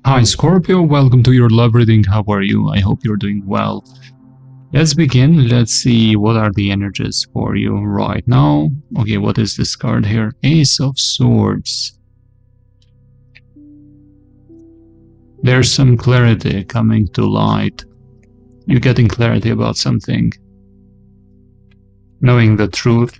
Hi Scorpio, welcome to your love reading. How are you? I hope you're doing well. Let's begin. Let's see what are the energies for you right now. Okay, what is this card here? Ace of Swords. There's some clarity coming to light. You're getting clarity about something. Knowing the truth.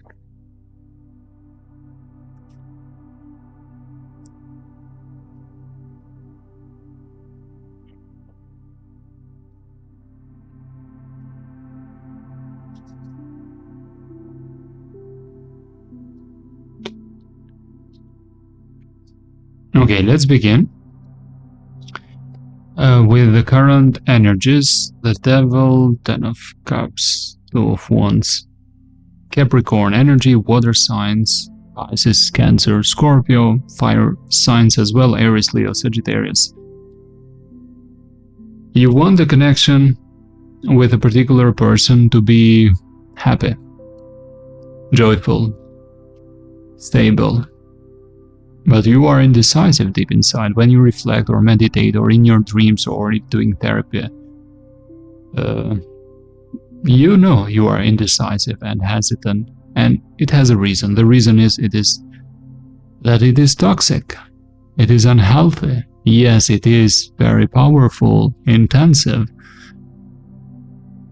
Okay, let's begin. With the current energies, the Devil, Ten of Cups, Two of Wands, Capricorn energy, water signs, Pisces, Cancer, Scorpio, fire signs as well, Aries, Leo, Sagittarius. You want the connection with a particular person to be happy, joyful, stable. But you are indecisive deep inside when you reflect or meditate or in your dreams or doing therapy. You know you are indecisive and hesitant, and it has a reason. The reason is that it is toxic. It is unhealthy. Yes, it is very powerful, intensive,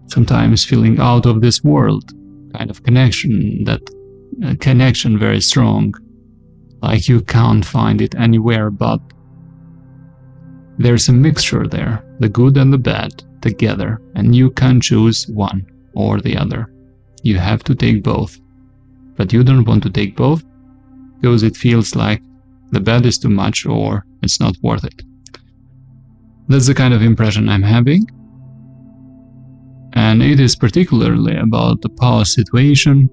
sometimes feeling out of this world kind of connection, that connection very strong. Like you can't find it anywhere, but there's a mixture there, the good and the bad together, and you can choose one or the other. You have to take both, but you don't want to take both because it feels like the bad is too much or it's not worth it. That's the kind of impression I'm having, and it is particularly about the past situation.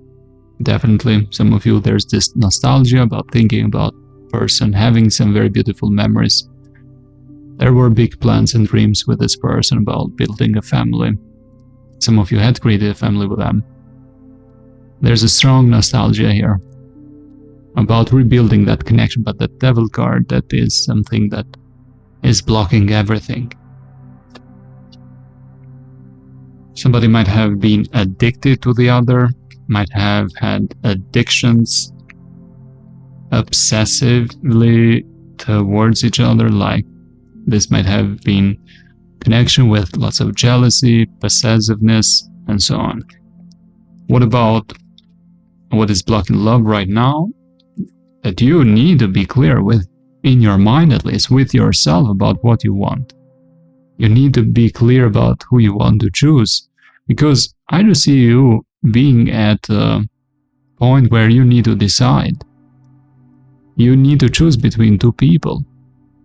Definitely, some of you, there's this nostalgia about thinking about person, having some very beautiful memories. There were big plans and dreams with this person about building a family. Some of you had created a family with them. There's a strong nostalgia here about rebuilding that connection, but that Devil card, that is something that is blocking everything. Somebody might have been addicted to the other, might have had addictions obsessively towards each other, like this might have been connection with lots of jealousy, possessiveness, and so on. What about what is blocking love right now? That you need to be clear with, in your mind at least, with yourself about what you want. You need to be clear about who you want to choose, because I do see you being at a point where you need to decide. You need to choose between two people,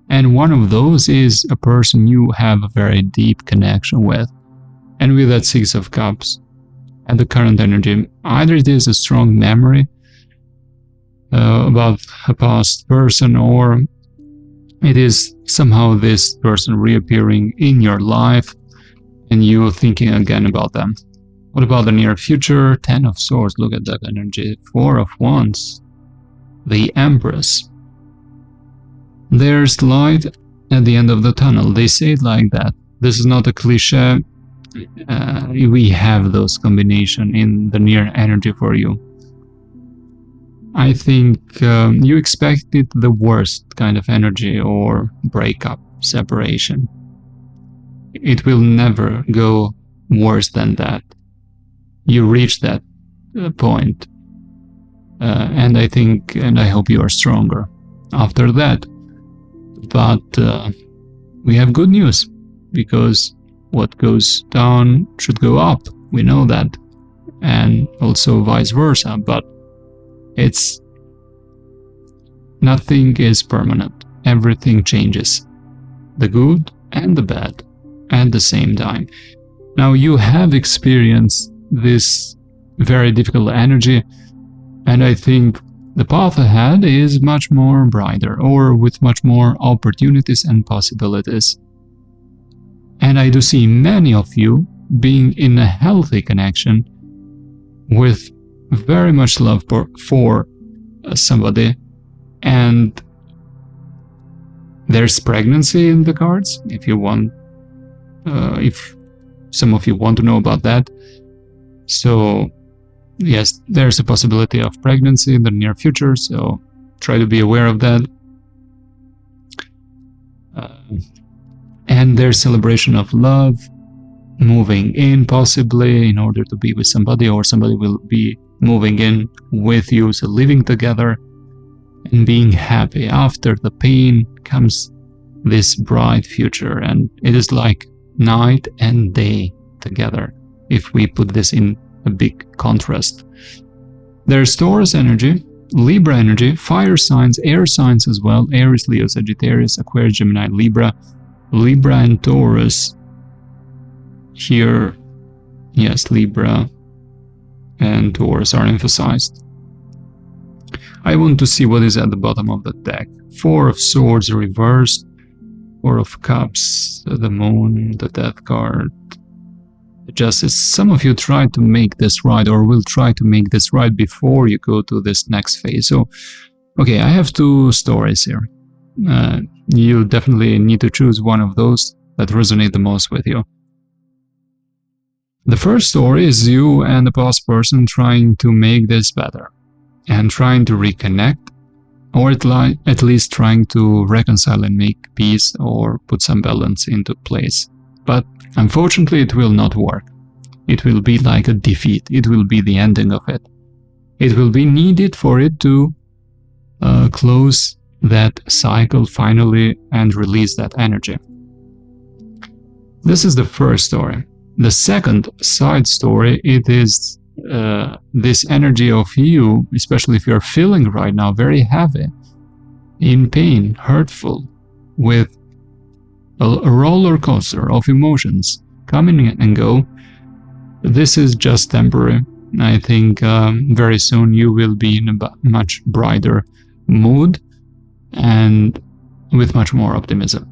and one of those is a person you have a very deep connection with. And with that Six of Cups and the current energy, either it is a strong memory about a past person, or it is somehow this person reappearing in your life and you thinking again about them. What about the near future? Ten of Swords, look at that energy. Four of Wands, the Empress. There's light at the end of the tunnel. They say it like that. This is not a cliche. We have those combinations in the near energy for you. I think you expected the worst kind of energy, or breakup, separation. It will never go worse than that. You reach that point, and I think, and I hope you are stronger after that. But we have good news, because what goes down should go up. We know that, and also vice versa. But it's nothing is permanent. Everything changes, the good and the bad at the same time. Now you have experienced this very difficult energy, and I think the path ahead is much more brighter, or with much more opportunities and possibilities. And I do see many of you being in a healthy connection with very much love for somebody, and There's pregnancy in the cards, if you want, if some of you want to know about that. So yes, there's a possibility of pregnancy in the near future, so try to be aware of that. And there's celebration of love, moving in possibly in order to be with somebody, or somebody will be moving in with you, so living together and being happy. After the pain comes this bright future, and it is like night and day together, if we put this in a big contrast. There's Taurus energy, Libra energy, fire signs, air signs as well, Aries, Leo, Sagittarius, Aquarius, Gemini, Libra and Taurus. Here, yes, Libra and Taurus are emphasized. I want to see what is at the bottom of the deck. Four of Swords reversed, Four of Cups, the Moon, the Death card, the Justice. Some of you tried to make this right, or will try to make this right before you go to this next phase. So, okay, I have two stories here. You definitely need to choose one of those that resonate the most with you. The first story is you and the past person trying to make this better and trying to reconnect, or at least trying to reconcile and make peace or put some balance into place. But unfortunately, it will not work. It will be like a defeat. It will be the ending of it. It will be needed for it to close that cycle finally and release that energy. This is the first story. The second side story, it is this energy of you, especially if you're feeling right now very heavy, in pain, hurtful, with a roller coaster of emotions coming and go. This is just temporary. I think very soon you will be in a much brighter mood and with much more optimism,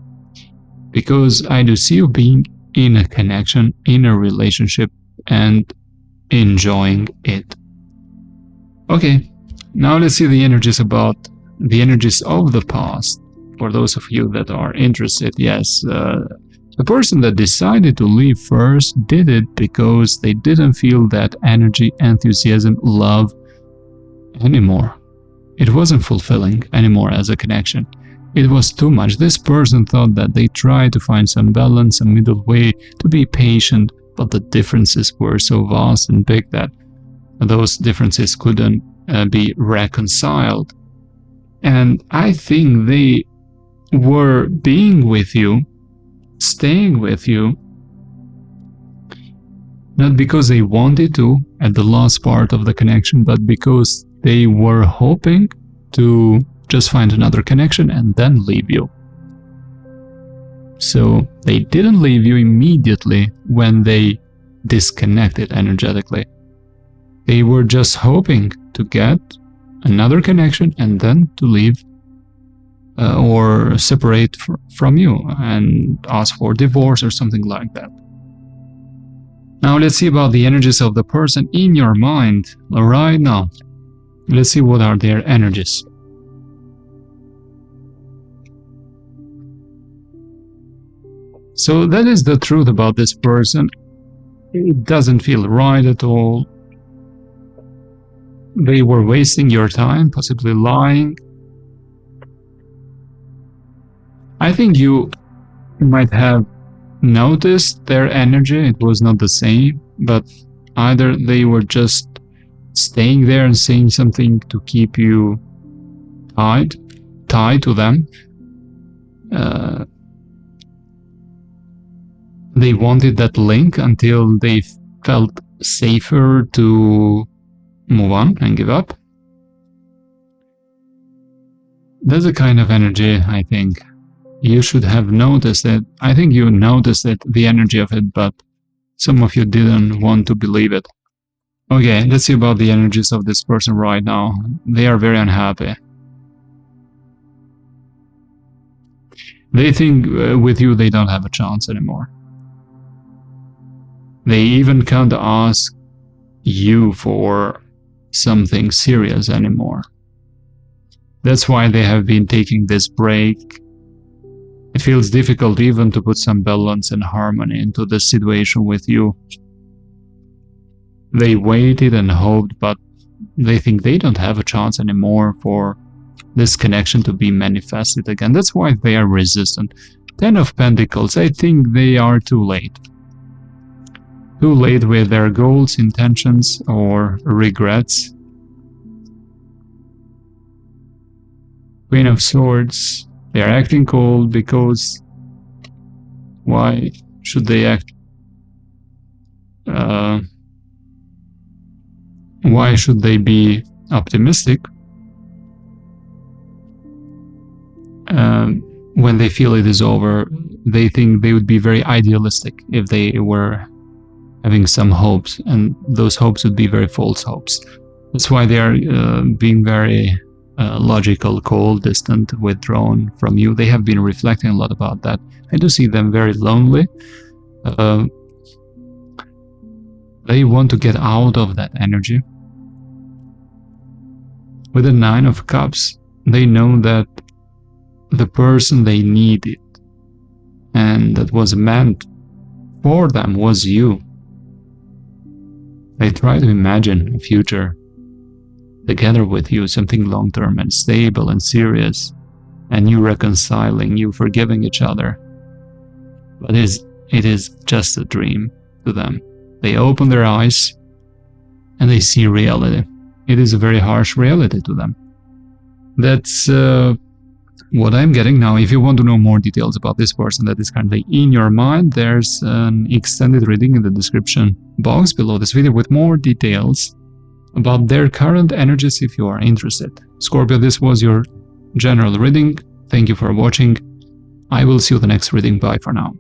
because I do see you being in a connection, in a relationship, and enjoying it. Okay, now let's see the energies of the past. For those of you that are interested, yes, the person that decided to leave first did it because they didn't feel that energy, enthusiasm, love anymore. It wasn't fulfilling anymore as a connection. It was too much. This person thought that they tried to find some balance, a middle way, to be patient, but the differences were so vast and big that those differences couldn't be reconciled. And I think they were being with you, staying with you, not because they wanted to at the last part of the connection, but because they were hoping to just find another connection and then leave you. So they didn't leave you immediately when they disconnected energetically. They were just hoping to get another connection and then to leave or separate from you and ask for divorce or something like that. Now let's see about the energies of the person in your mind right now. Let's see what are their energies. So that is the truth about this person. It doesn't feel right at all. They were wasting your time, possibly lying. I think you might have noticed their energy. It was not the same, but either they were just staying there and saying something to keep you tied to them. They wanted that link until they felt safer to move on and give up. That's a kind of energy, I think. You should have noticed it. I think you noticed it, the energy of it, but some of you didn't want to believe it. Okay, let's see about the energies of this person right now. They are very unhappy. They think with you they don't have a chance anymore. They even can't ask you for something serious anymore. That's why they have been taking this break It feels difficult even to put some balance and harmony into this situation with you. They waited and hoped, but they think they don't have a chance anymore for this connection to be manifested again. That's why they are resistant. 10 of Pentacles, I think they are too late. Too late with their goals, intentions, or regrets. Queen of Swords, they are acting cold because why should they act? Why should they be optimistic when they feel it is over? They think they would be very idealistic if they were having some hopes, and those hopes would be very false hopes. That's why they are being very logical, cold, distant, withdrawn from you. They have been reflecting a lot about that. I do see them very lonely. They want to get out of that energy. With the 9 of Cups, they know that the person they needed and that was meant for them was you. They try to imagine a future together with you, something long-term and stable and serious, and you reconciling, you forgiving each other. But it is just a dream to them. They open their eyes and they see reality. It is a very harsh reality to them. That's what I'm getting now. If you want to know more details about this person that is currently in your mind, there's an extended reading in the description box below this video with more details about their current energies if you are interested. Scorpio, this was your general reading. Thank you for watching. I will see you in the next reading. Bye for now.